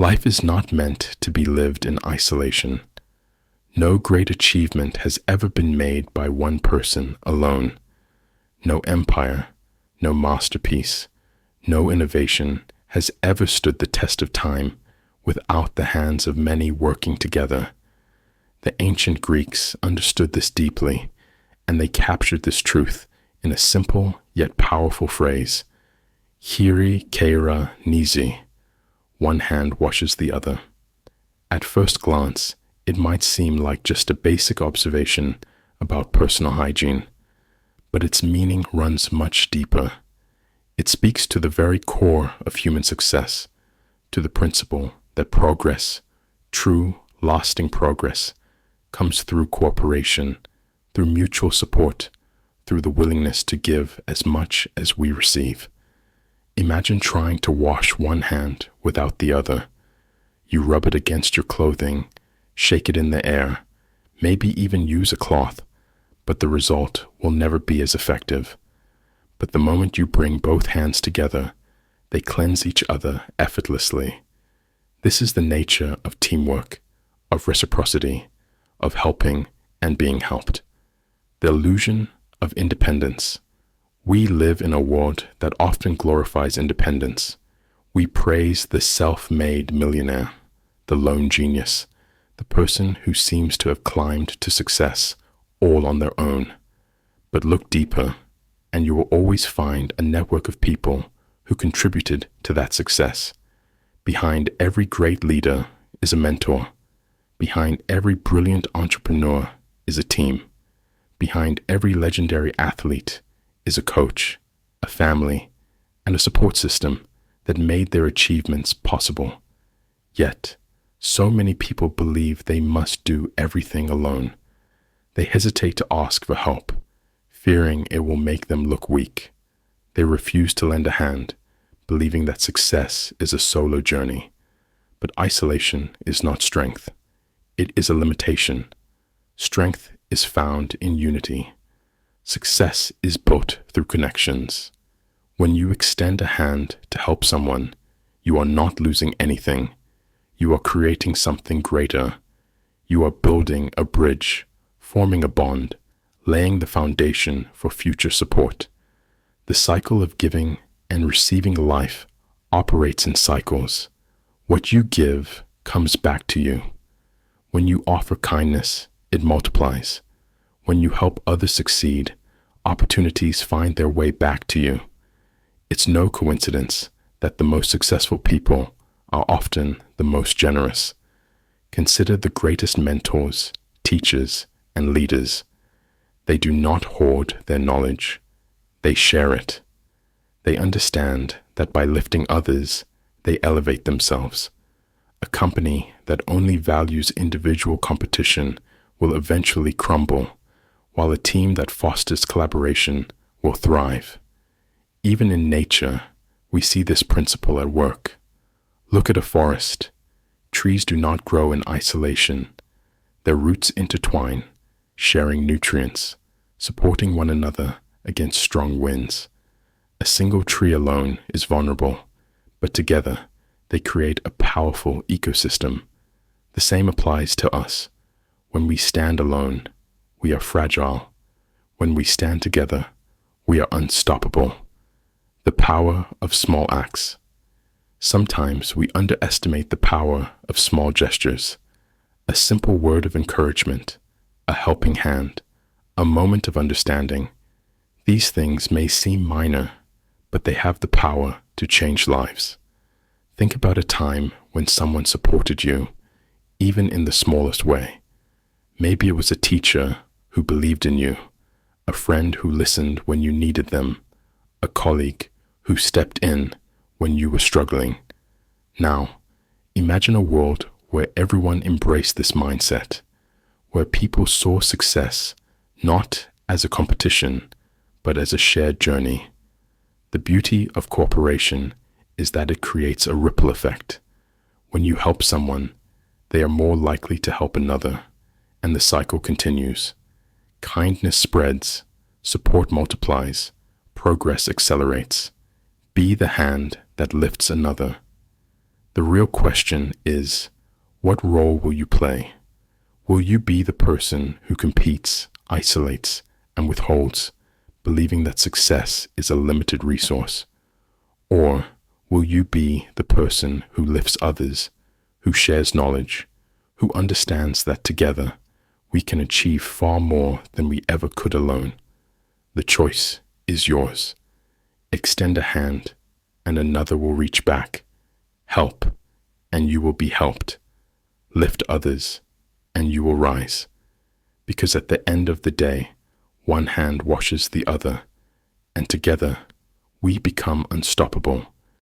Life is not meant to be lived in isolation. No great achievement has ever been made by one person alone. No empire, no masterpiece, no innovation has ever stood the test of time without the hands of many working together. The ancient Greeks understood this deeply, and they captured this truth in a simple yet powerful phrase: Cheirí, cheîra, nízei. One hand washes the other. At first glance, it might seem like just a basic observation about personal hygiene, but its meaning runs much deeper. It speaks to the very core of human success, to the principle that progress, true, lasting progress, comes through cooperation, through mutual support, through the willingness to give as much as we receive. Imagine trying to wash one hand without the other. You rub it against your clothing, shake it in the air, maybe even use a cloth, but the result will never be as effective. But the moment you bring both hands together, they cleanse each other effortlessly. This is the nature of teamwork, of reciprocity, of helping and being helped. The illusion of independence. We live in a world that often glorifies independence. We praise the self-made millionaire, the lone genius, the person who seems to have climbed to success all on their own. But look deeper, and you will always find a network of people who contributed to that success. Behind every great leader is a mentor. Behind every brilliant entrepreneur is a team. Behind every legendary athlete is a coach, a family, and a support system that made their achievements possible. Yet, so many people believe they must do everything alone. They hesitate to ask for help, fearing it will make them look weak. They refuse to lend a hand, believing that success is a solo journey. But isolation is not strength. It is a limitation. Strength is found in unity. Success is built through connections. When you extend a hand to help someone, you are not losing anything. You are creating something greater. You are building a bridge, forming a bond, laying the foundation for future support. The cycle of giving and receiving life operates in cycles. What you give comes back to you. When you offer kindness, it multiplies. When you help others succeed, opportunities find their way back to you. It's no coincidence that the most successful people are often the most generous. Consider the greatest mentors, teachers, and leaders. They do not hoard their knowledge. They share it. They understand that by lifting others, they elevate themselves. A company that only values individual competition will eventually crumble, while a team that fosters collaboration will thrive. Even in nature, we see this principle at work. Look at a forest. Trees do not grow in isolation. Their roots intertwine, sharing nutrients, supporting one another against strong winds. A single tree alone is vulnerable, but together they create a powerful ecosystem. The same applies to us. When we stand alone, we are fragile. When we stand together, we are unstoppable. The power of small acts. Sometimes we underestimate the power of small gestures. A simple word of encouragement, a helping hand, a moment of understanding. These things may seem minor, but they have the power to change lives. Think about a time when someone supported you, even in the smallest way. Maybe it was a teacher who believed in you, a friend who listened when you needed them, a colleague who stepped in when you were struggling. Now, imagine a world where everyone embraced this mindset, where people saw success not as a competition, but as a shared journey. The beauty of cooperation is that it creates a ripple effect. When you help someone, they are more likely to help another, and the cycle continues. Kindness spreads, support multiplies, progress accelerates. Be the hand that lifts another. The real question is, what role will you play? Will you be the person who competes, isolates, and withholds, believing that success is a limited resource? Or will you be the person who lifts others, who shares knowledge, who understands that together we can achieve far more than we ever could alone? The choice is yours. Extend a hand, and another will reach back. Help, and you will be helped. Lift others, and you will rise. Because at the end of the day, one hand washes the other, and together we become unstoppable